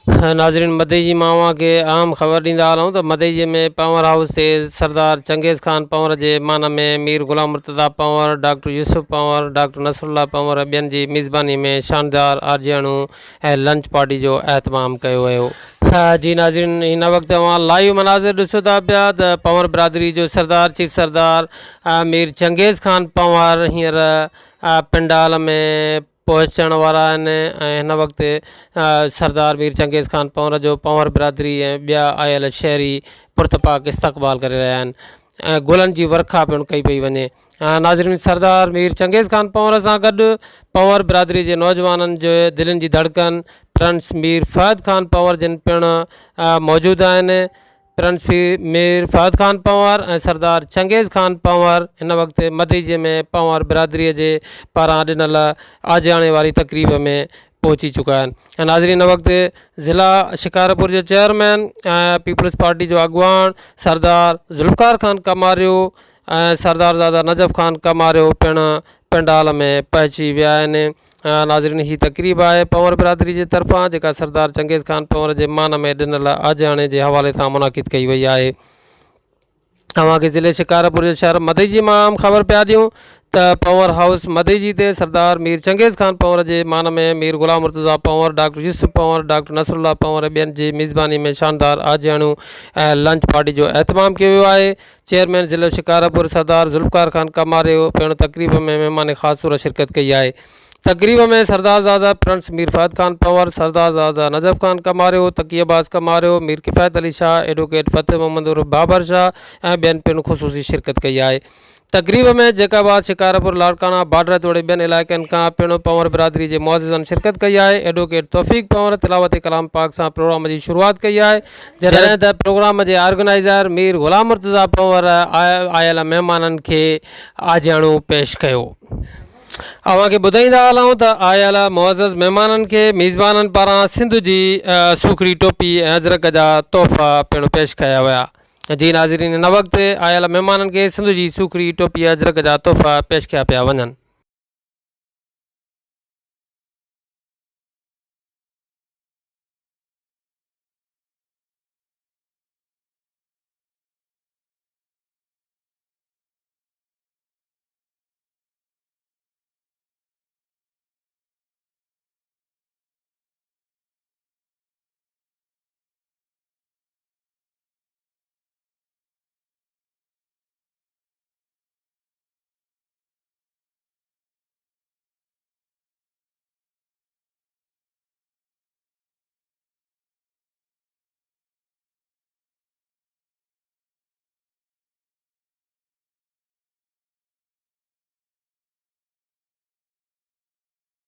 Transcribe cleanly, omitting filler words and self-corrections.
नाज़रीन, मदई जी मावा के आम ख़बर ॾींदा हलूं त मदई में पावर हाउस से सरदार चंगेज़ खान पंवर जे मान में मीर ग़ुलाम मुर्तज़ा पंवर, डॉक्टर यूसुफ पंवर, डॉक्टर नसरुल्ला पंवर ॿियनि जी मेज़बानी में शानदार आरजियाणू ऐं लंच पार्टी जो एहतमाम कयो वियो। जी नाज़रीन, हिन वक़्तु तव्हां लाइव मनाज़िर ॾिसो था पिया त पंवर बिरादरी जो सरदार चीफ सरदार मीर चंगेज़ खान पंवर हींअर पंडाल में पहुचण वारा आहिनि ऐं हिन वक़्तु सरदार मीर चंगेज़ खान पंवर जो पंवर बिरादरी ऐं ॿिया आयल शहरी पुरतपाक इस्तक़बाल करे रहिया आहिनि ऐं गुलनि जी वर्खा पिणु कई पई वञे। नाज़रीन, सरदार मीर चंगेज़ खान पंवर सां गॾु पंवर बिरादरी जे नौजवाननि जो दिलनि जी धड़कन प्रिंस मीर फ़हद खान पंवर जिन पिणु मौजूदु आहिनि। प्रिंस मीर फ़हद खान पंवर ऐं सरदार चंगेज़ खान पंवर हिन वक़्तु मदई में पंवर बिरादरीअ जे पारां ॾिनल आजियाणे वारी तक़रीब में पहुची चुका आहिनि। ऐं नाज़रीन, हिन वक़्तु ज़िला शिकारपुर जो चेयरमैन ऐं पीपल्स पार्टी जो अॻुवान सरदार ज़ुल्फ़कार खान कमारियो ऐं सरदार ज़ादा नजफ़ खान कमारियो पिणु पंडाल में पहुची विया आहिनि। नाज़रीन, ही तक़रीब आहे पंवर बिरादरी जे तरफ़ां जेका सरदार चंगेज़ खान पंवर जे मान में ॾिनल आजियाणे जे हवाले सां मुनाक़िद कई वई आहे। तव्हांखे ज़िले शिकारपुर जे शहर मदई जी मां आम ख़बर पिया ॾियूं त पावर हाउस मदई जी ते सरदार मीर चंगेज़ खान पंवर जे मान में मीर ग़ुलाम मुर्तज़ा पंवर, डॉक्टर यूसुफ पंवर, डॉक्टर नसरुल्ला पंवर ॿियनि जी मेज़बानी में शानदार आजियाणू ऐं लंच पार्टी जो एहतमाम कयो वियो आहे। चेयरमैन ज़िले शिकारपुर सरदार ज़ुल्फ़कार खान कमारियो पिणु तक़रीब में महिमान ख़ासि तौरु शिरकत कई आहे। तक़रीब में सरदार ज़ादा प्रिंस मीर फ़हद खान पंवर, सरदार ज़ादा नजफ़ खान कमारियो, तक़ीअबाज़ कमारियो, मीर किफ़ायत अली शाह, एडवोकेट फ़तेह मोहम्मद उर्फ़ बाबर शाह ऐं ॿियनि पिणु ख़ुसूसी शिरकत कई आहे। तक़रीब में जैकाबाद, शिकारपुर, लाड़काना, बाडर तोड़े ॿियनि इलाइक़नि खां पिणु पंवर बिरादरी जे मुअज़्ज़िज़नि शिरकत कई आहे। एडवोकेट तौफ़ीक़ पंवर तिलावत कलाम पाक सां प्रोग्राम जी शुरूआत कई आहे, जॾहिं त प्रोग्राम जे ऑर्गेनाइज़र मीर ग़ुलाम मुर्तज़ा पंवर आयल महिमाननि खे आजियाणू पेश कयो। अव्हांखे ॿुधाईंदा हलूं त आयल मुअज़्ज़ज़ महिमाननि खे मेज़बाननि पारां सिंध जी सूखड़ी टोपी ऐं अजरक जा तोहफ़ा पिणु पेश कया विया। जी नाज़रीन, हिन वक़्तु आयल महिमाननि खे सिंध जी सूखड़ी टोपी अजरक जा तोहफ़ा पेश कया पिया वञनि।